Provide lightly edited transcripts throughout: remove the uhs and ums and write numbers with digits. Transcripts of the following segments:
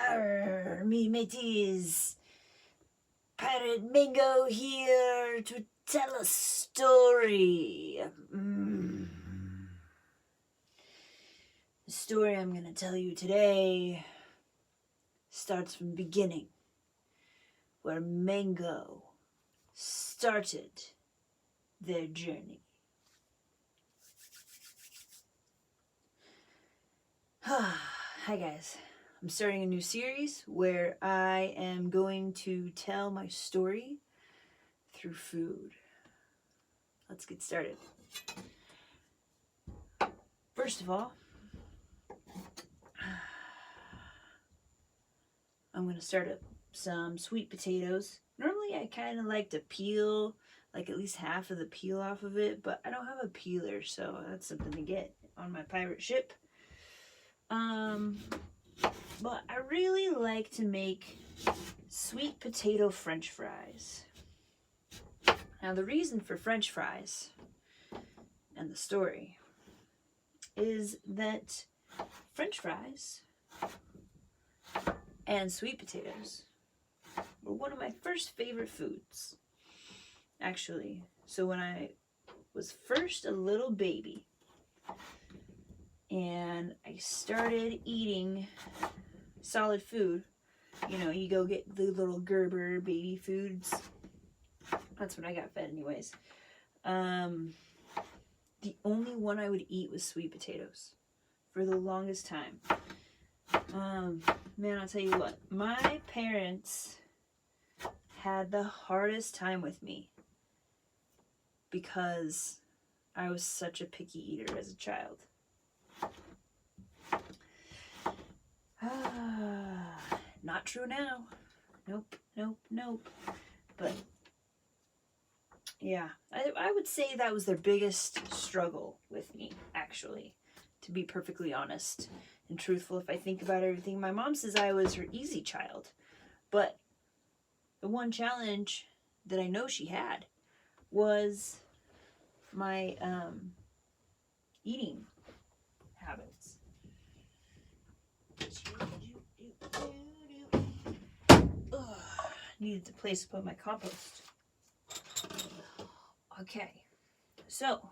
Arr, me mateys. Pirate Mingo here to tell a story. The story I'm going to tell you today starts from the beginning, where Mango started their journey. Hi guys. I'm starting a new series where I am going to tell my story through food. Let's get started. First of all, I'm going to start up some sweet potatoes. Normally I kind of like to peel like at least half of the peel off of it, but I don't have a peeler, so that's something to get on my pirate ship. But I really like to make sweet potato French fries. Now the reason for French fries and the story is that French fries and sweet potatoes were one of my first favorite foods, actually. So when I was first a little baby and I started eating solid food, you know, you go get the little Gerber baby foods. That's what I got fed anyways. The only one I would eat was sweet potatoes for the longest time. Man, I'll tell you what, my parents had the hardest time with me because I was such a picky eater as a child. Not true now. Nope. But yeah, I would say that was their biggest struggle with me, actually, to be perfectly honest and truthful. If I think about everything, my mom says I was her easy child, but the one challenge that I know she had was my eating habits. Needed a place to put my compost. Okay, so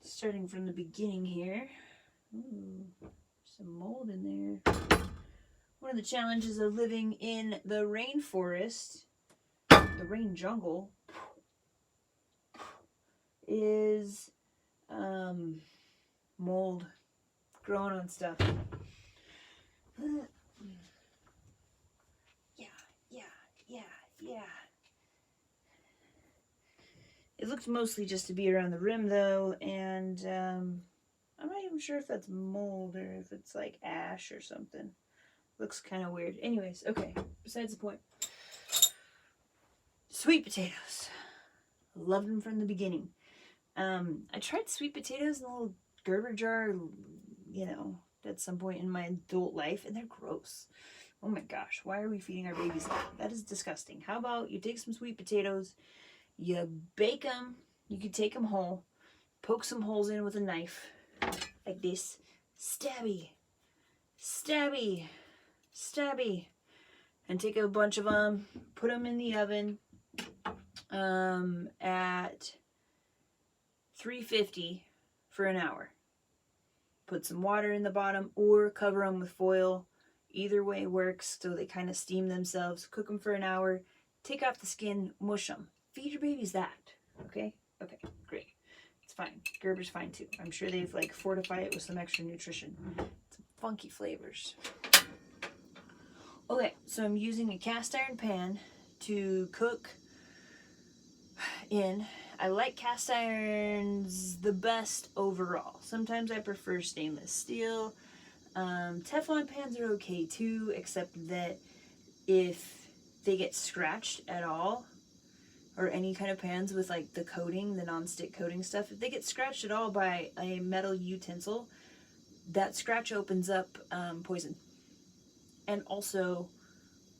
starting from the beginning here. Ooh, some mold in there. One of the challenges of living in the rainforest, the rain jungle, is mold growing on stuff. Yeah. It looked mostly just to be around the rim though, and I'm not even sure if that's mold or if it's like ash or something. Looks kind of weird. Anyways, okay, besides the point. Sweet potatoes. Loved them from the beginning. I tried sweet potatoes in a little Gerber jar, you know, at some point in my adult life, and they're gross. Oh my gosh, why are we feeding our babies that? That is disgusting. How about you take some sweet potatoes, you bake them, you could take them whole, poke some holes in with a knife, like this, stabby, and take a bunch of them, put them in the oven at 350 for an hour. Put some water in the bottom or cover them with foil. Either way works, so they kind of steam themselves. Cook them for an hour, take off the skin, mush them. Feed your babies that, okay? Okay, great. It's fine. Gerber's fine too. I'm sure they've like fortified it with some extra nutrition. Some funky flavors. Okay, so I'm using a cast iron pan to cook in. I like cast irons the best overall. Sometimes I prefer stainless steel. Teflon pans are okay too, except that if they get scratched at all, or any kind of pans with like the coating, the non-stick coating stuff, if they get scratched at all by a metal utensil, that scratch opens up poison and also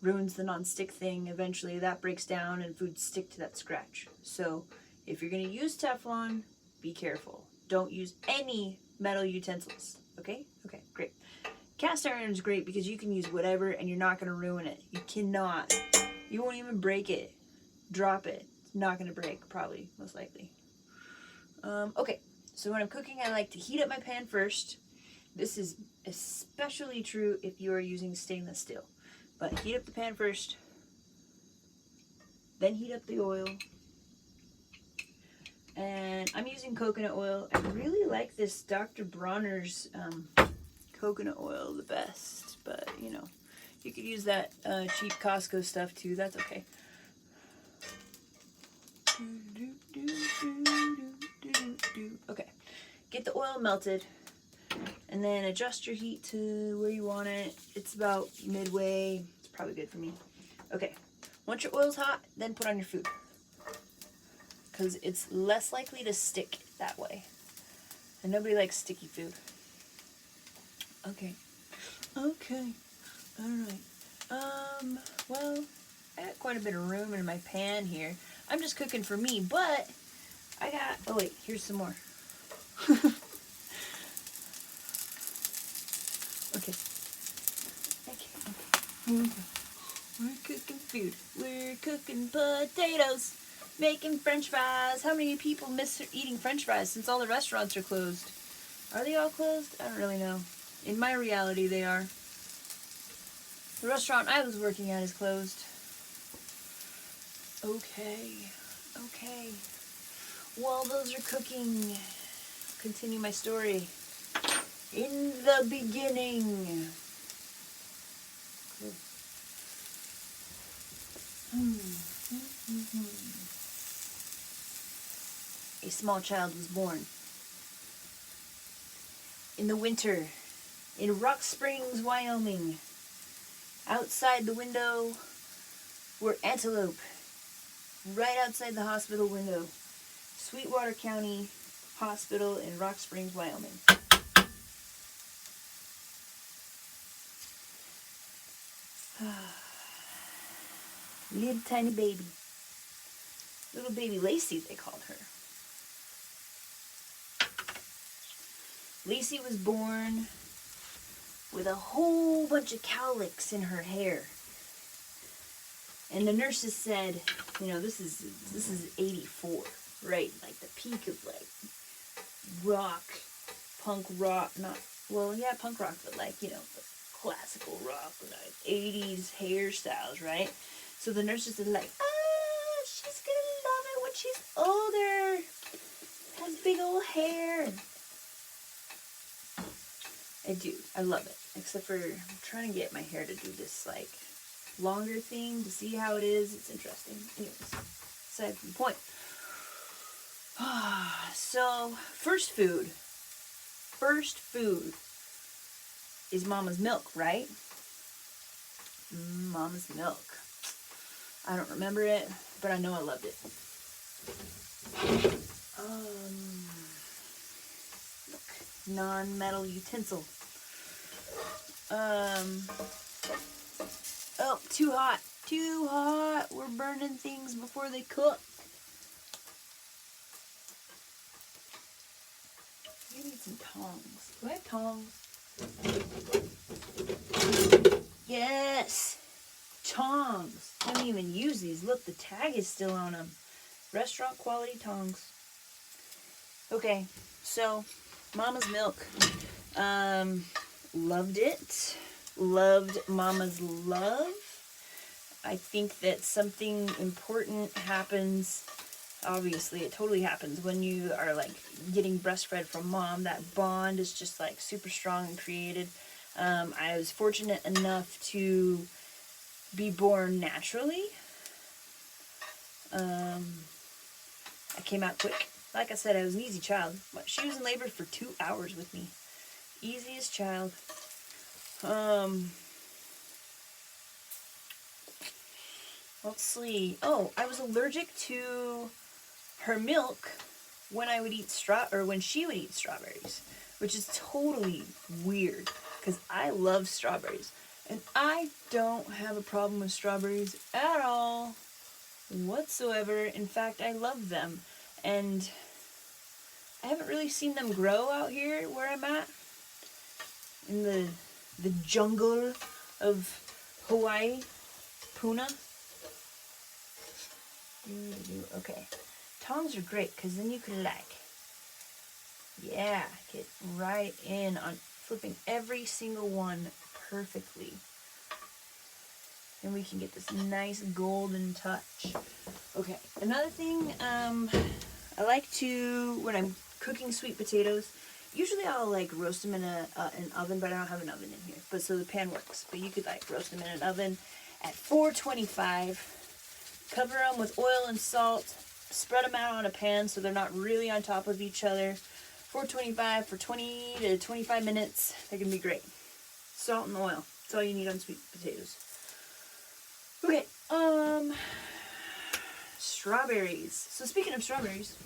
ruins the non-stick thing. Eventually that breaks down and foods stick to that scratch. So if you're going to use Teflon, be careful. Don't use any metal utensils. Okay, great. Cast iron is great because you can use whatever and you're not going to ruin it. You cannot. You won't even break it. Drop it. It's not going to break, probably, most likely. Okay, so when I'm cooking, I like to heat up my pan first. This is especially true if you are using stainless steel. But heat up the pan first, then heat up the oil. And I'm using coconut oil. I really like this Dr. Bronner's coconut oil the best, but you know, you could use that cheap Costco stuff too. That's okay. Okay, get the oil melted and then adjust your heat to where you want it. It's about midway. It's probably good for me. Okay, once your oil's hot, then put on your food because it's less likely to stick that way. And nobody likes sticky food. Okay. Okay. Alright. Well, I got quite a bit of room in my pan here. I'm just cooking for me, but I got, oh wait, here's some more. Okay. We're cooking food. We're cooking potatoes. Making french fries. How many people miss eating french fries since all the restaurants are closed? Are they all closed? I don't really know. In my reality, they are. The restaurant I was working at is closed. Okay. Okay. While those are cooking, continue my story. In the beginning. A small child was born. In the winter, in Rock Springs, Wyoming. Outside the window were antelope. Right outside the hospital window. Sweetwater County Hospital in Rock Springs, Wyoming. Little tiny baby. Little baby Lacey, they called her. Lacey was born with a whole bunch of cowlicks in her hair. And the nurses said, you know, this is 84, right? Like the peak of like rock, punk rock, not, well, yeah, punk rock, but like, you know, the classical rock, like 80s hairstyles, right? So the nurses are like, she's gonna love it when she's older. Has big old hair. I do. I love it. Except for I'm trying to get my hair to do this like longer thing to see how it is. It's interesting. Anyways, aside from the point. So, first food is mama's milk, right? Mama's milk. I don't remember it, but I know I loved it. Look, non-metal utensil. Oh, too hot. Too hot. We're burning things before they cook. I need some tongs. Do I have tongs? Yes! Tongs. I haven't even used these. Look, the tag is still on them. Restaurant quality tongs. Okay, so mama's milk. Loved it. Loved mama's love. I think that something important happens. Obviously, it totally happens when you are like getting breastfed from mom. That bond is just like super strong and created. I was fortunate enough to be born naturally. I came out quick. Like I said, I was an easy child. She was in labor for 2 hours with me. Easiest child. Let's see. Oh, I was allergic to her milk when I would eat when she would eat strawberries, which is totally weird because I love strawberries and I don't have a problem with strawberries at all whatsoever. In fact, I love them, and I haven't really seen them grow out here where I'm at in the the jungle of Hawaii. Puna. Okay. Tongs are great because then you can like, yeah, get right in on flipping every single one perfectly. And we can get this nice golden touch. Okay, another thing, I like to, when I'm cooking sweet potatoes, usually I'll like roast them in an oven, but I don't have an oven in here. But so the pan works. But you could like roast them in an oven at 425. Cover them with oil and salt. Spread them out on a pan so they're not really on top of each other. 425 for 20 to 25 minutes. They're going to be great. Salt and oil. That's all you need on sweet potatoes. Okay, strawberries. So speaking of strawberries,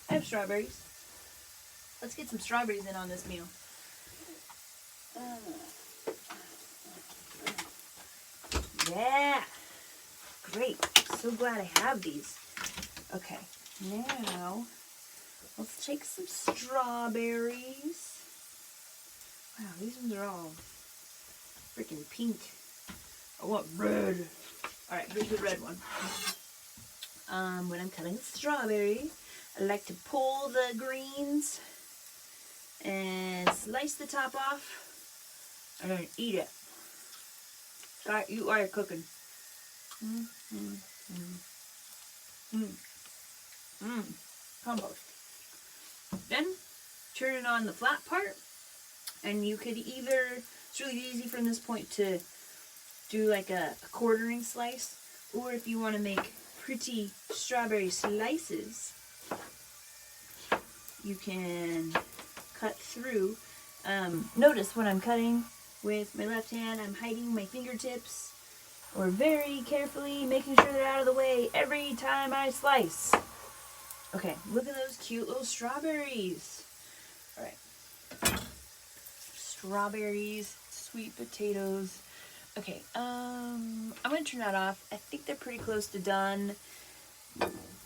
I have strawberries. Let's get some strawberries in on this meal. Yeah. Great. So glad I have these. Okay, now let's take some strawberries. Wow, these ones are all freaking pink. I want red. Alright, here's the red one. When I'm cutting strawberries, I like to pull the greens and slice the top off and then eat it. Alright, you are cooking. Compost. Then turn it on the flat part, and you could either, it's really easy from this point to do like a quartering slice, or if you want to make pretty strawberry slices, you can cut through. Notice when I'm cutting with my left hand, I'm hiding my fingertips, or very carefully making sure they're out of the way every time I slice. Okay, look at those cute little strawberries. Alright. Strawberries, sweet potatoes. Okay, I'm gonna turn that off. I think they're pretty close to done.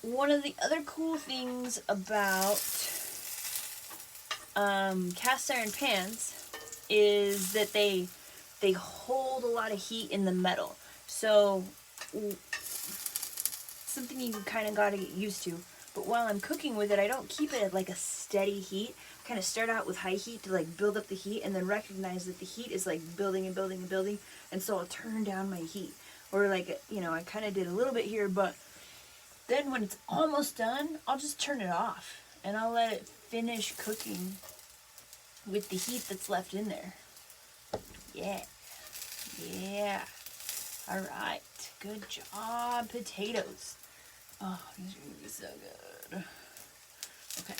One of the other cool things about cast iron pans is that they hold a lot of heat in the metal. So something you kind of got to get used to. But while I'm cooking with it, I don't keep it at like a steady heat. I kind of start out with high heat to like build up the heat, and then recognize that the heat is like building and building and building, and so I'll turn down my heat. Or like, you know, I kind of did a little bit here, but then when it's almost done, I'll just turn it off and I'll let it finish cooking with the heat that's left in there. Yeah. Yeah. All right. Good job, potatoes. Oh, these are going to be so good. Okay.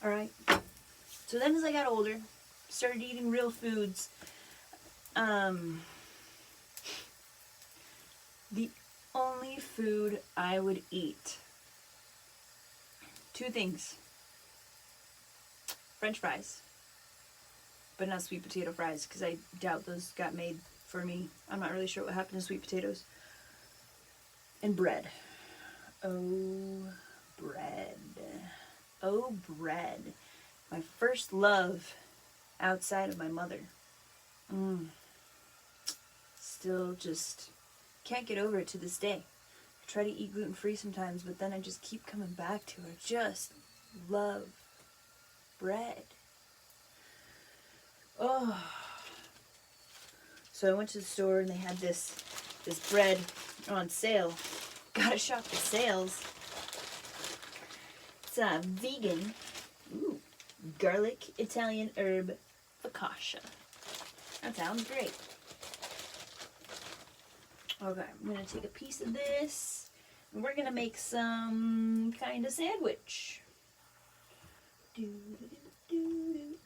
All right. So then as I got older, started eating real foods. The only food I would eat, two things. French fries, but not sweet potato fries, because I doubt those got made for me. I'm not really sure what happened to sweet potatoes. And bread. Oh, bread. Oh, bread. My first love outside of my mother. Still just can't get over it to this day. I try to eat gluten-free sometimes, but then I just keep coming back to it. I just love bread. Oh. So I went to the store and they had this bread on sale. Gotta shop the sales. It's vegan. Ooh. Garlic Italian herb focaccia. That sounds great. Okay, I'm gonna take a piece of this and we're gonna make some kind of sandwich. Do do do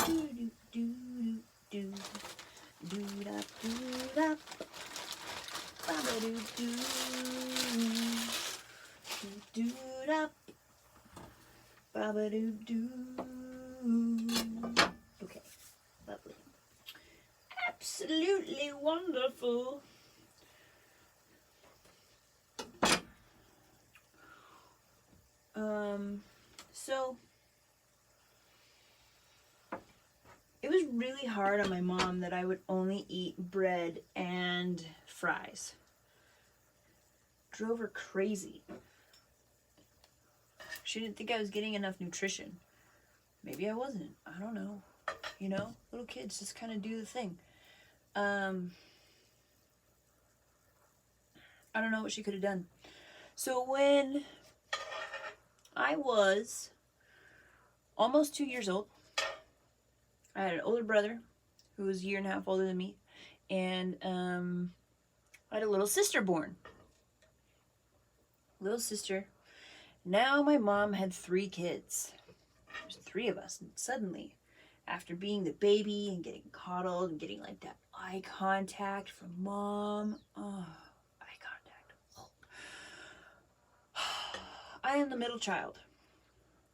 do do do do da do da ba ba do do do da ba ba do do. Okay, lovely. Absolutely wonderful. So it was really hard on my mom that I would only eat bread and fries. Drove her crazy. She didn't think I was getting enough nutrition. Maybe I wasn't. I don't know. You know, little kids just kind of do the thing. I don't know what she could have done. So when I was almost 2 years old, I had an older brother who was a year and a half older than me, and I had a little sister born. Little sister. Now my mom had 3 kids. There's 3 of us, and suddenly, after being the baby and getting coddled and getting like that eye contact from mom, eye contact. I am the middle child.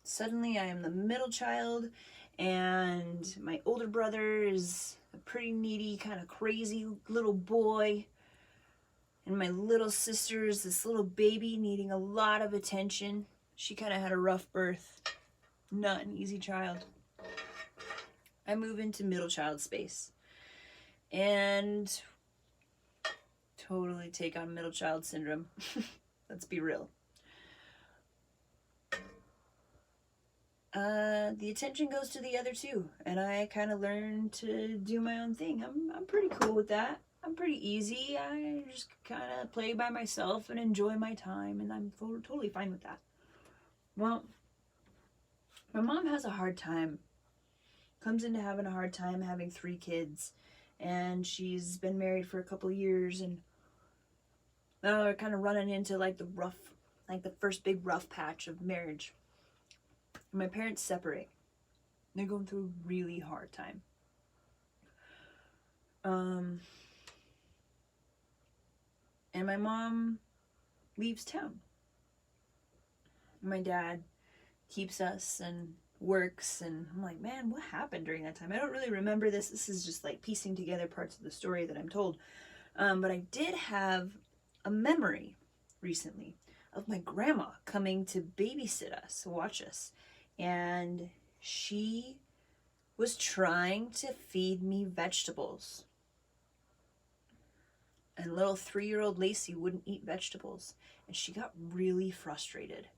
Suddenly I am the middle child, and my older brother is a pretty needy, kind of crazy little boy. And my little sister is this little baby needing a lot of attention. She kind of had a rough birth. Not an easy child. I move into middle child space. And totally take on middle child syndrome. Let's be real. The attention goes to the other 2, and I kind of learned to do my own thing. I'm pretty cool with that. I'm pretty easy. I just kind of play by myself and enjoy my time, and I'm totally fine with that. Well, my mom has a hard time, comes into having a hard time having 3 kids, and she's been married for a couple years, and now they're kind of running into like the first big rough patch of marriage. My parents separate. They're going through a really hard time. And my mom leaves town. My dad keeps us and works, and I'm like, man, what happened during that time? I don't really remember this. This is just like piecing together parts of the story that I'm told. But I did have a memory recently of my grandma coming to babysit us, watch us. And she was trying to feed me vegetables. And little 3-year-old Lacey wouldn't eat vegetables. And she got really frustrated.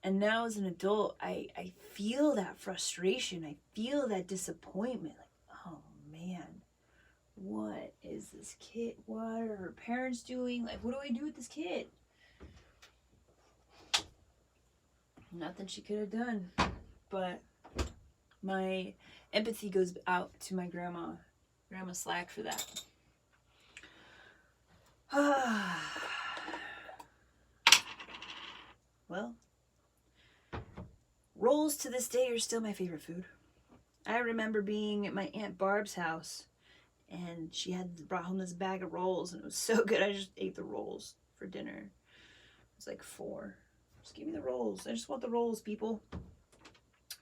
And now as an adult, I feel that frustration. I feel that disappointment. Like, oh man, what is this kid? What are her parents doing? Like, what do I do with this kid? Nothing she could have done. But my empathy goes out to my grandma. Grandma Slack for that. Well, rolls to this day are still my favorite food. I remember being at my Aunt Barb's house, and she had brought home this bag of rolls, and it was so good. I just ate the rolls for dinner. It was like 4. Just give me the rolls. I just want the rolls, people.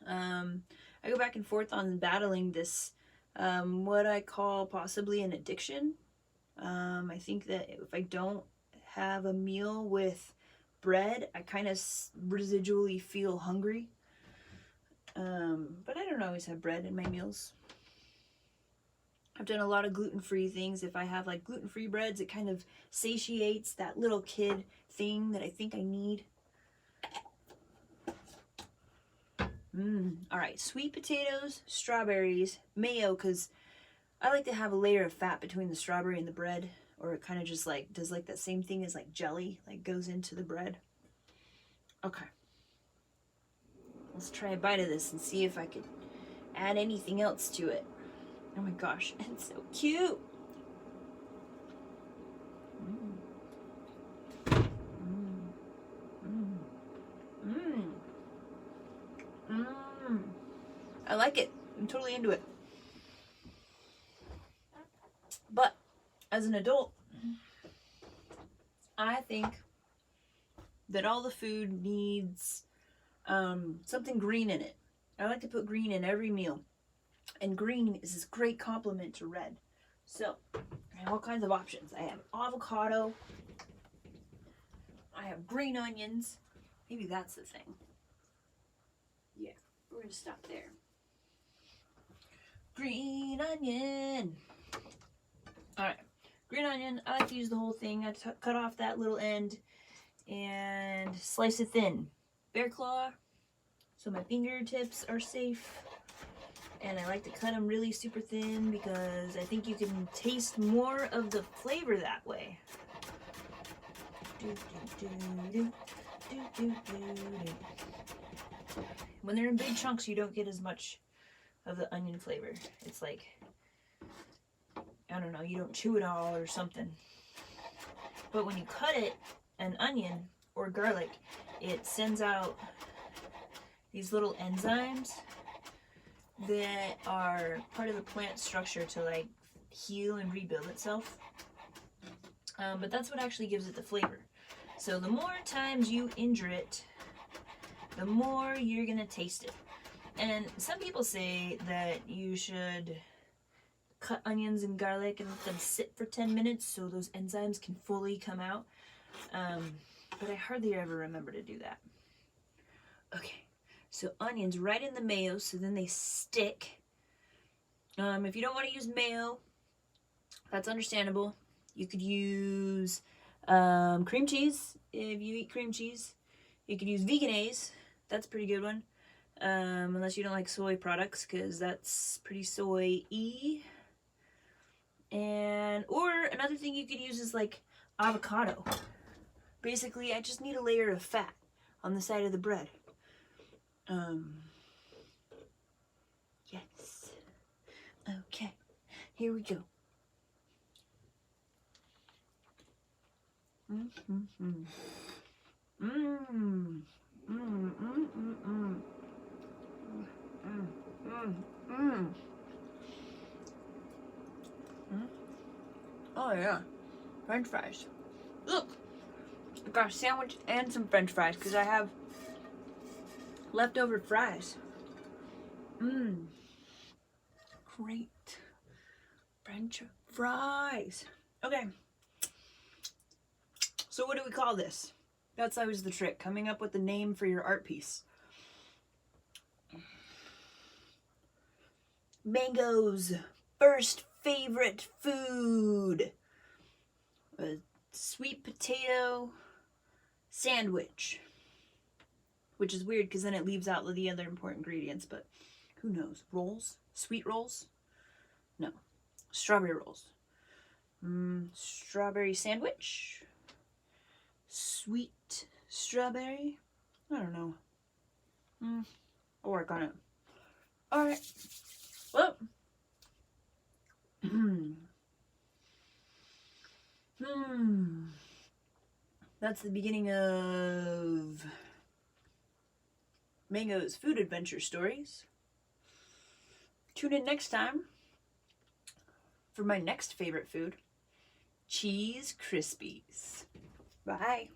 I go back and forth on battling this, what I call possibly an addiction. I think that if I don't have a meal with bread, I kind of residually feel hungry. But I don't always have bread in my meals. I've done a lot of gluten-free things. If I have like gluten-free breads, it kind of satiates that little kid thing that I think I need. All right, sweet potatoes, strawberries, mayo, because I like to have a layer of fat between the strawberry and the bread, or it kind of just like does like that same thing as like jelly, like goes into the bread. Okay. Let's try a bite of this and see if I could add anything else to it. Oh my gosh, it's so cute. I like it. I'm totally into it. But as an adult, I think that all the food needs something green in it. I like to put green in every meal. And green is this great complement to red. So, I have all kinds of options. I have avocado. I have green onions. Maybe that's the thing. Yeah, we're gonna stop there. Green onion. Alright, green onion, I like to use the whole thing. I cut off that little end and slice it thin. Bear claw, so my fingertips are safe. And I like to cut them really super thin because I think you can taste more of the flavor that way. When they're in big chunks, you don't get as much of the onion flavor. It's like, I don't know, you don't chew it all or something. But when you cut it, an onion or garlic, it sends out these little enzymes that are part of the plant structure to like heal and rebuild itself. But that's what actually gives it the flavor. So the more times you injure it, the more you're gonna taste it. And some people say that you should cut onions and garlic and let them sit for 10 minutes so those enzymes can fully come out. But I hardly ever remember to do that. Okay, so onions right in the mayo so then they stick. If you don't want to use mayo, that's understandable. You could use cream cheese if you eat cream cheese. You could use veganese. That's a pretty good one. Unless you don't like soy products, because that's pretty soy-y. Or another thing you could use is like avocado. Basically, I just need a layer of fat on the side of the bread. Yes. Okay, here we go. Oh yeah, French fries. Look, I got a sandwich and some French fries because I have leftover fries. Great French fries. Okay. So what do we call this? That's always the trick, coming up with the name for your art piece. Mango's first favorite food. A sweet potato sandwich. Which is weird because then it leaves out the other important ingredients, but who knows? Rolls? Sweet rolls? No. Strawberry rolls. Strawberry sandwich? Sweet strawberry? I don't know. I'll work on it. Alright. Well. That's the beginning of Mango's food adventure stories. Tune in next time for my next favorite food, Cheese Krispies. Bye.